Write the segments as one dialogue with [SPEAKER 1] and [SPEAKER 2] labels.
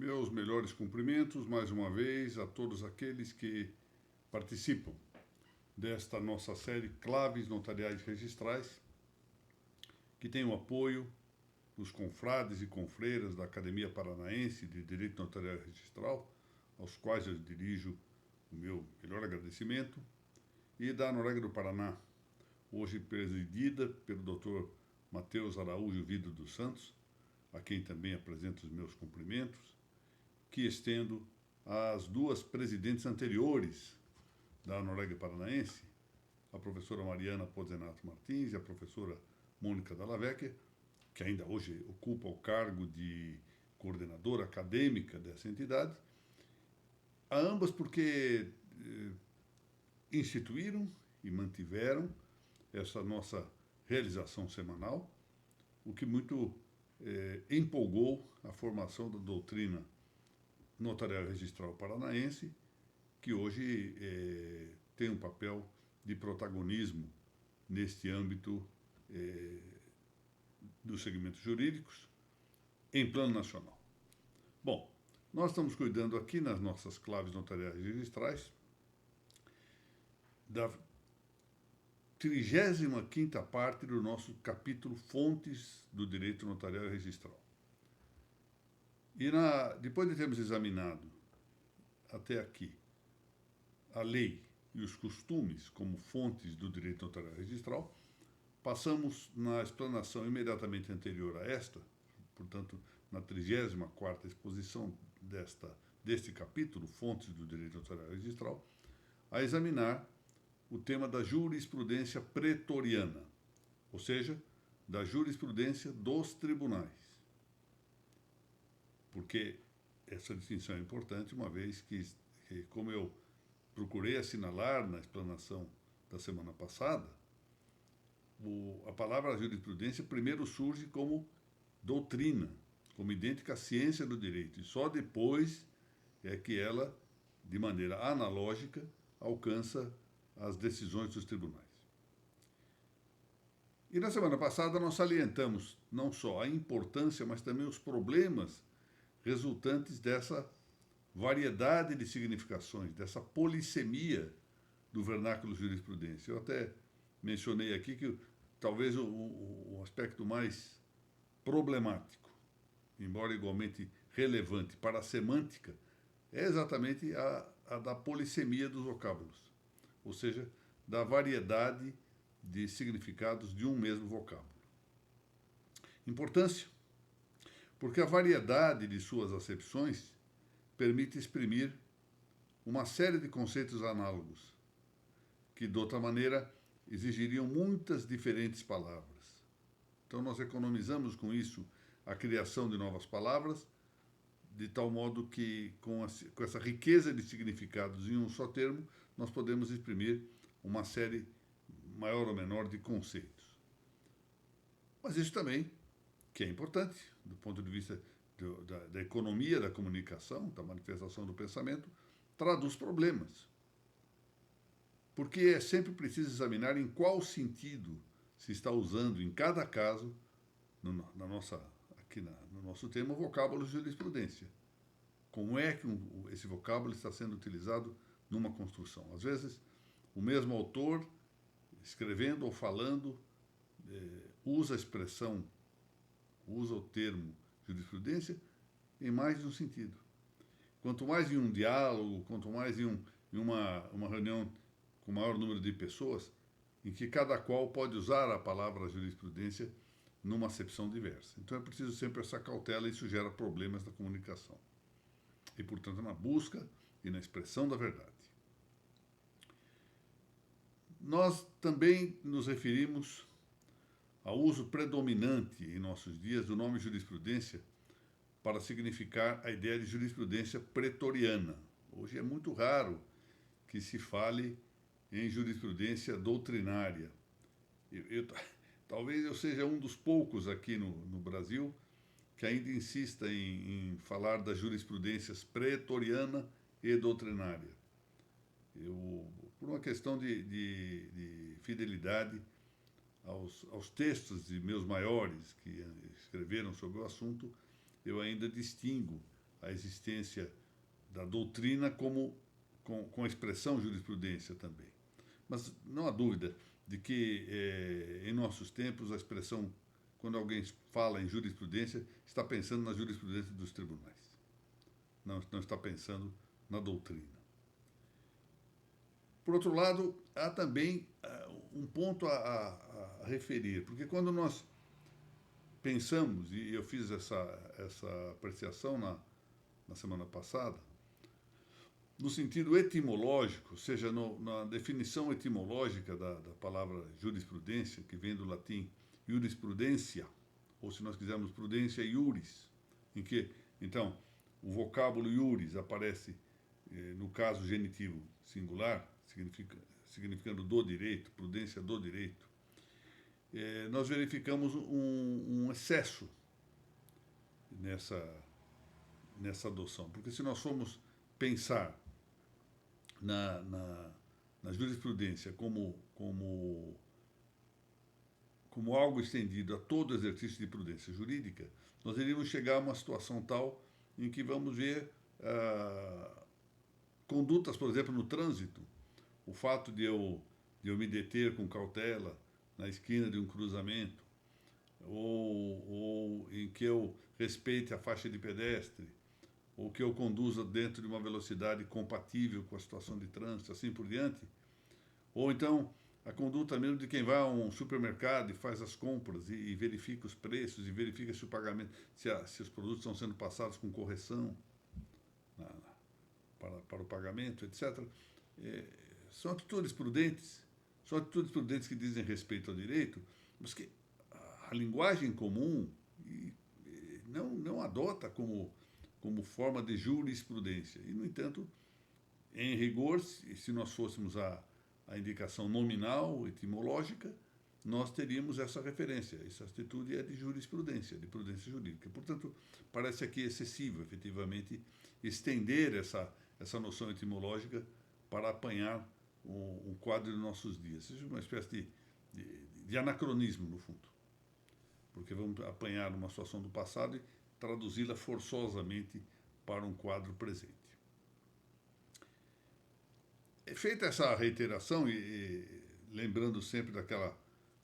[SPEAKER 1] Meus melhores cumprimentos, mais uma vez, a todos aqueles que participam desta nossa série Claves Notariais Registrais, que tem o apoio dos confrades e confreiras da Academia Paranaense de Direito Notarial e Registral, aos quais eu dirijo o meu melhor agradecimento, e da Noréga do Paraná, hoje presidida pelo Dr. Matheus Araújo Vidro dos Santos, a quem também apresento os meus cumprimentos, que estendo às duas presidentes anteriores da Noréga Paranaense, a professora Mariana Pozzenato Martins e a professora Mônica Dalla Vecchia, que ainda hoje ocupa o cargo de coordenadora acadêmica dessa entidade, a ambas porque instituíram e mantiveram essa nossa realização semanal, o que muito empolgou a formação da doutrina notarial registral paranaense, que hoje tem um papel de protagonismo neste âmbito dos segmentos jurídicos em plano nacional. Bom, nós estamos cuidando aqui nas nossas claves notariais registrais da 35ª parte do nosso capítulo Fontes do Direito Notarial e Registral. E depois de termos examinado até aqui a lei e os costumes como fontes do direito notarial e registral, passamos na explanação imediatamente anterior a esta, portanto, na 34ª exposição deste capítulo, Fontes do Direito Notarial e Registral, a examinar o tema da jurisprudência pretoriana, ou seja, da jurisprudência dos tribunais. Porque essa distinção é importante, uma vez que, como eu procurei assinalar na explanação da semana passada, a palavra jurisprudência primeiro surge como doutrina, como idêntica à ciência do direito, e só depois é que ela, de maneira analógica, alcança as decisões dos tribunais. E na semana passada nós salientamos não só a importância, mas também os problemas resultantes dessa variedade de significações, dessa polissemia do vernáculo jurisprudência. Eu até mencionei aqui que talvez o aspecto mais problemático, embora igualmente relevante para a semântica, é exatamente a da polissemia dos vocábulos, ou seja, da variedade de significados de um mesmo vocábulo. Importância, porque a variedade de suas acepções permite exprimir uma série de conceitos análogos, que, de outra maneira, exigiriam muitas diferentes palavras. Então, nós economizamos com isso a criação de novas palavras, de tal modo que, com essa riqueza de significados em um só termo, nós podemos exprimir uma série maior ou menor de conceitos. Mas isso também, que é importante, do ponto de vista da economia da comunicação, da manifestação do pensamento, traduz problemas. Porque é sempre preciso examinar em qual sentido se está usando, em cada caso, aqui no nosso tema, o vocábulo jurisprudência. Como é que esse vocábulo está sendo utilizado numa construção? Às vezes, o mesmo autor, escrevendo ou falando, usa a expressão, usa o termo jurisprudência em mais de um sentido. Quanto mais em um diálogo, quanto mais em uma reunião com maior número de pessoas, em que cada qual pode usar a palavra jurisprudência numa acepção diversa. Então é preciso sempre essa cautela e isso gera problemas na comunicação. E, portanto, na busca e na expressão da verdade. Nós também nos referimos ao uso predominante em nossos dias do nome jurisprudência para significar a ideia de jurisprudência pretoriana. Hoje é muito raro que se fale em jurisprudência doutrinária. Talvez eu seja um dos poucos aqui no Brasil que ainda insista em falar das jurisprudências pretoriana e doutrinária. Por uma questão de fidelidade aos textos de meus maiores que escreveram sobre o assunto, eu ainda distingo a existência da doutrina com a expressão jurisprudência também. Mas não há dúvida de que, em nossos tempos, a expressão, quando alguém fala em jurisprudência, está pensando na jurisprudência dos tribunais. Não está pensando na doutrina. Por outro lado, há também um ponto a referir, porque quando nós pensamos, e eu fiz essa apreciação na semana passada, no sentido etimológico, ou seja, na definição etimológica da palavra jurisprudência, que vem do latim jurisprudência, ou se nós quisermos prudência, iuris, em que, então, o vocábulo iuris aparece, no caso genitivo singular, significando do direito, prudência do direito. Nós verificamos um excesso nessa adoção, porque se nós formos pensar na jurisprudência como algo estendido a todo exercício de prudência jurídica, nós iríamos chegar a uma situação tal em que vamos ver condutas, por exemplo, no trânsito, o fato de eu me deter com cautela na esquina de um cruzamento, ou em que eu respeite a faixa de pedestre, ou que eu conduza dentro de uma velocidade compatível com a situação de trânsito, assim por diante, ou então a conduta mesmo de quem vai a um supermercado e faz as compras e verifica os preços e verifica se o pagamento, se os produtos estão sendo passados com correção para o pagamento, etc. São atitudes prudentes que dizem respeito ao direito, mas que a linguagem comum não adota como forma de jurisprudência. E, no entanto, em rigor, se nós fôssemos a indicação nominal, etimológica, nós teríamos essa referência. Essa atitude é de jurisprudência, de prudência jurídica. Portanto, parece aqui excessivo, efetivamente, estender essa noção etimológica para apanhar um quadro de nossos dias. Seja uma espécie de anacronismo, no fundo. Porque vamos apanhar uma situação do passado e traduzi-la forçosamente para um quadro presente. Feita essa reiteração, e lembrando sempre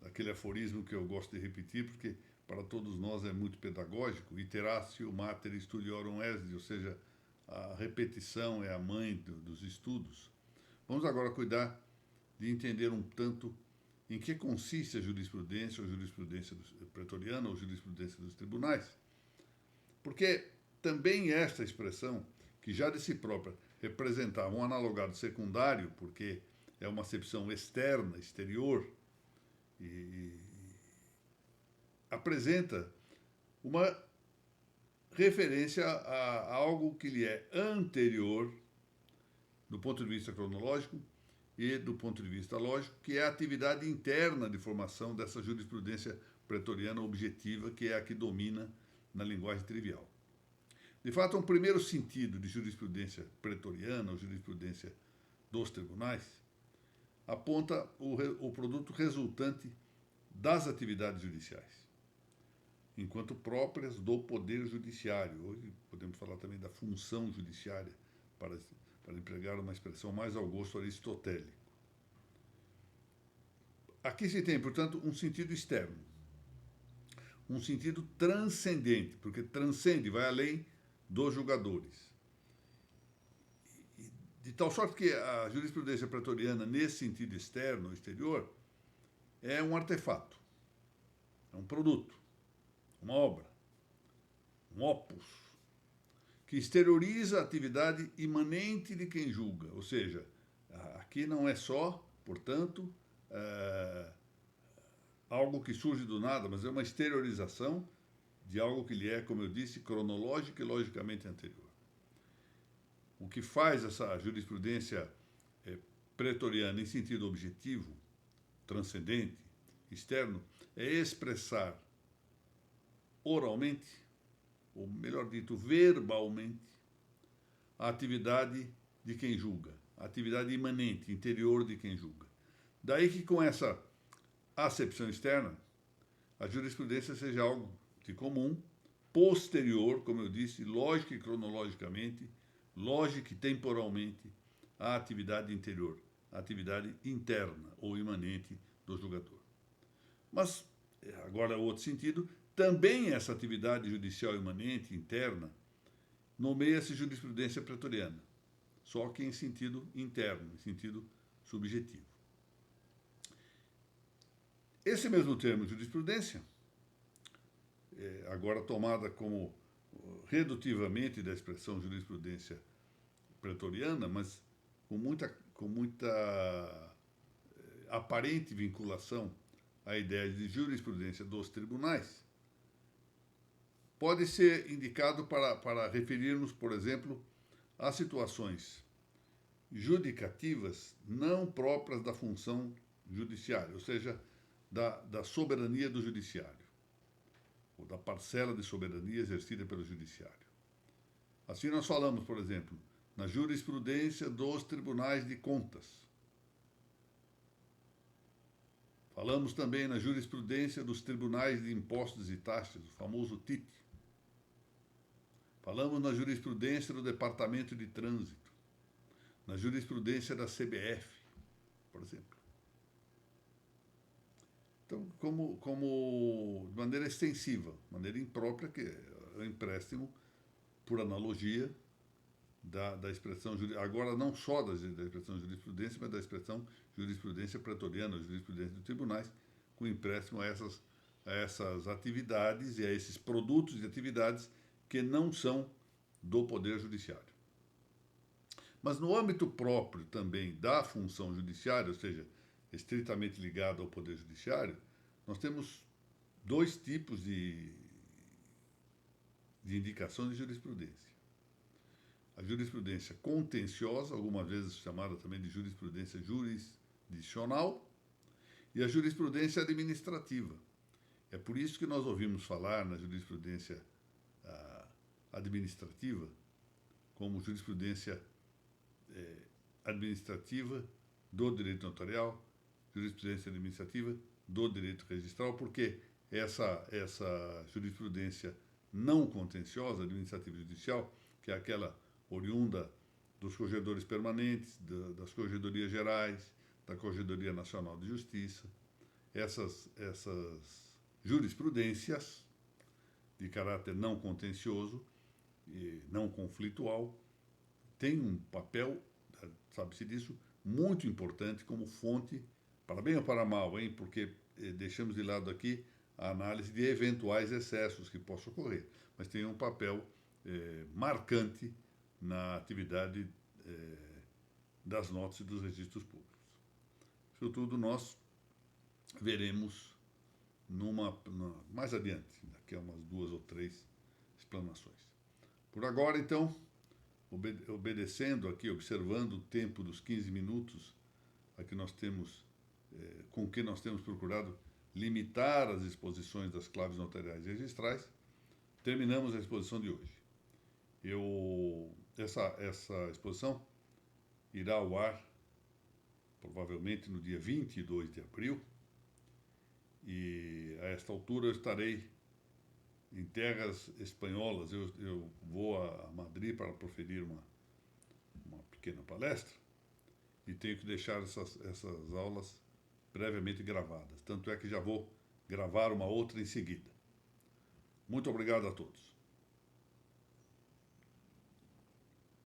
[SPEAKER 1] daquele aforismo que eu gosto de repetir, porque para todos nós é muito pedagógico, iteratio mater studiorum est, ou seja, a repetição é a mãe dos estudos. Vamos agora cuidar de entender um tanto em que consiste a jurisprudência, ou jurisprudência pretoriana, ou jurisprudência dos tribunais. Porque também esta expressão, que já de si própria representava um analogado secundário, porque é uma acepção externa, exterior, e apresenta uma referência a algo que lhe é anterior, do ponto de vista cronológico e do ponto de vista lógico, que é a atividade interna de formação dessa jurisprudência pretoriana objetiva, que é a que domina na linguagem trivial. De fato, um primeiro sentido de jurisprudência pretoriana, ou jurisprudência dos tribunais, aponta o produto resultante das atividades judiciais, enquanto próprias do poder judiciário. Hoje podemos falar também da função judiciária, para empregar uma expressão mais ao gosto aristotélico. Aqui se tem, portanto, um sentido externo, um sentido transcendente, porque transcende, vai além dos julgadores. De tal sorte que a jurisprudência pretoriana, nesse sentido externo, exterior, é um artefato, é um produto, uma obra, um opus, que exterioriza a atividade imanente de quem julga. Ou seja, aqui não é só, portanto, algo que surge do nada, mas é uma exteriorização de algo que lhe é, como eu disse, cronológico e logicamente anterior. O que faz essa jurisprudência pretoriana em sentido objetivo, transcendente, externo, é expressar oralmente, ou melhor dito, verbalmente, a atividade de quem julga, a atividade imanente, interior de quem julga. Daí que com essa acepção externa, a jurisprudência seja algo de comum, posterior, como eu disse, lógica e cronologicamente, lógica e temporalmente, à atividade interior, à atividade interna ou imanente do julgador. Mas, agora outro sentido, também essa atividade judicial imanente, interna, nomeia-se jurisprudência pretoriana, só que em sentido interno, em sentido subjetivo. Esse mesmo termo, jurisprudência, agora tomada como redutivamente da expressão jurisprudência pretoriana, mas com muita aparente vinculação à ideia de jurisprudência dos tribunais, pode ser indicado para referirmos, por exemplo, a situações judicativas não próprias da função judiciária, ou seja, da soberania do judiciário, ou da parcela de soberania exercida pelo judiciário. Assim nós falamos, por exemplo, na jurisprudência dos tribunais de contas. Falamos também na jurisprudência dos tribunais de impostos e taxas, o famoso TIT. Falamos na jurisprudência do Departamento de Trânsito, na jurisprudência da CBF, por exemplo. Então, de maneira extensiva, maneira imprópria, que é o empréstimo, por analogia, da expressão, agora não só da expressão jurisprudência, mas da expressão jurisprudência pretoriana, jurisprudência dos tribunais, com empréstimo a essas atividades e a esses produtos de atividades que não são do Poder Judiciário. Mas no âmbito próprio também da função judiciária, ou seja, estritamente ligado ao Poder Judiciário, nós temos dois tipos de indicação de jurisprudência. A jurisprudência contenciosa, algumas vezes chamada também de jurisprudência jurisdicional, e a jurisprudência administrativa. É por isso que nós ouvimos falar na jurisprudência administrativa como jurisprudência administrativa do direito notarial, jurisprudência administrativa do direito registral, porque essa jurisprudência não contenciosa, administrativa e judicial, que é aquela oriunda dos corregedores permanentes, das corregedorias gerais, da Corregedoria Nacional de Justiça, essas jurisprudências de caráter não contencioso e não conflitual têm um papel, sabe-se disso, muito importante como fonte, para bem ou para mal, hein? Porque deixamos de lado aqui a análise de eventuais excessos que possam ocorrer, mas tem um papel marcante na atividade das notas e dos registros públicos. Isso tudo nós veremos mais adiante, daqui a umas 2 ou 3 explanações. Por agora, então, obedecendo aqui, observando o tempo dos 15 minutos a que nós temos, com que nós temos procurado limitar as exposições das claves notariais e registrais, terminamos a exposição de hoje. Essa exposição irá ao ar provavelmente no dia 22 de abril, e a esta altura eu estarei em terras espanholas. Eu vou a Madrid para proferir uma pequena palestra e tenho que deixar essas aulas previamente gravadas. Tanto é que já vou gravar uma outra em seguida. Muito obrigado a todos.